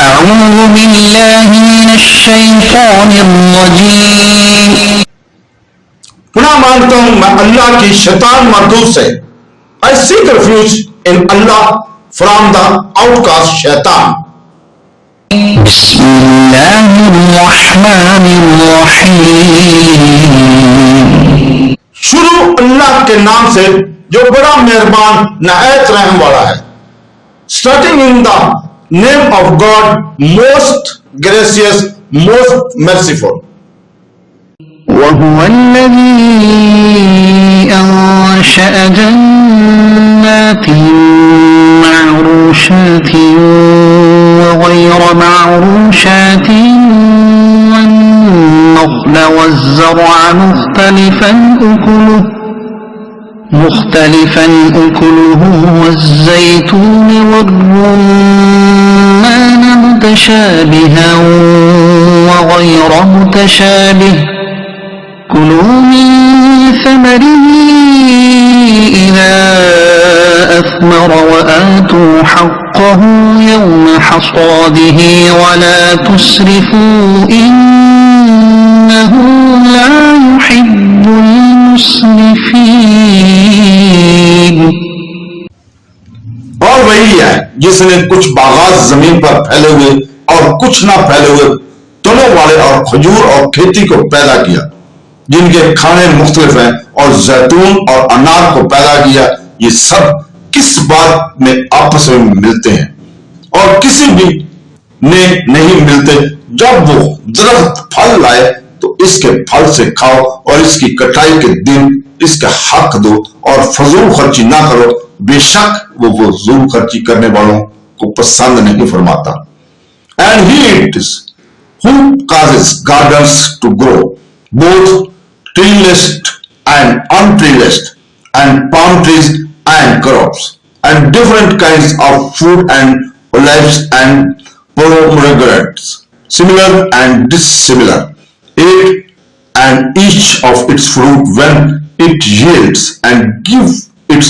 أعوذ بالله من الشيطان الرجيم. پناہ مانگتا ہوں میں اللہ کی شیطان مردود سے. I seek refuge in Allah from the outcast شیطان. بسم اللہ الرحمن الرحیم. شروع اللہ کے نام سے جو بڑا مہربان نہایت رحم والا ہے. Starting in the name of God, most gracious, most merciful. وهو الذي أنشأ جنات معروشات وغير معروشات والنخل والزرع مختلفا أكله والزيتون والرمان متشابها وغير متشابه. كلوا من ثمره إذا أثمر وآتوا حقه يوم حصاده ولا تسرفوا إنه لا يحب المسرفين. اور وہی ہے جس نے کچھ باغات زمین پر پھیلے ہوئے اور کچھ نہ پھیلے ہوئے تنوں والے اور کھجور اور کھیتی کو پیدا کیا جن کے کھانے مختلف ہیں اور زیتون اور انار کو پیدا کیا. یہ سب کس بات میں آپس میں ملتے ہیں اور کسی بھی نے نہیں ملتے. جب وہ درخت پھل لائے تو اس کے پھل سے کھاؤ اور اس کی کٹائی کے دن اس کا حق دو اور فضول خرچی نہ کرو. بے شک وہ فضول خرچی کرنے والوں کو پسند نہیں فرماتا. And he it is who causes gardens to grow, both treeless and untreeless, and palm trees and crops, and different kinds of fruit and olives and pomegranates, similar and dissimilar, and each of its fruit when it yields, and give its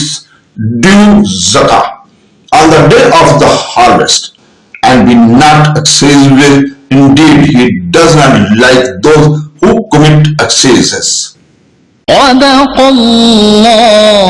due zakah on the day of the harvest, and be not excessive. Indeed, he does not like those who commit excesses. صدق اللہ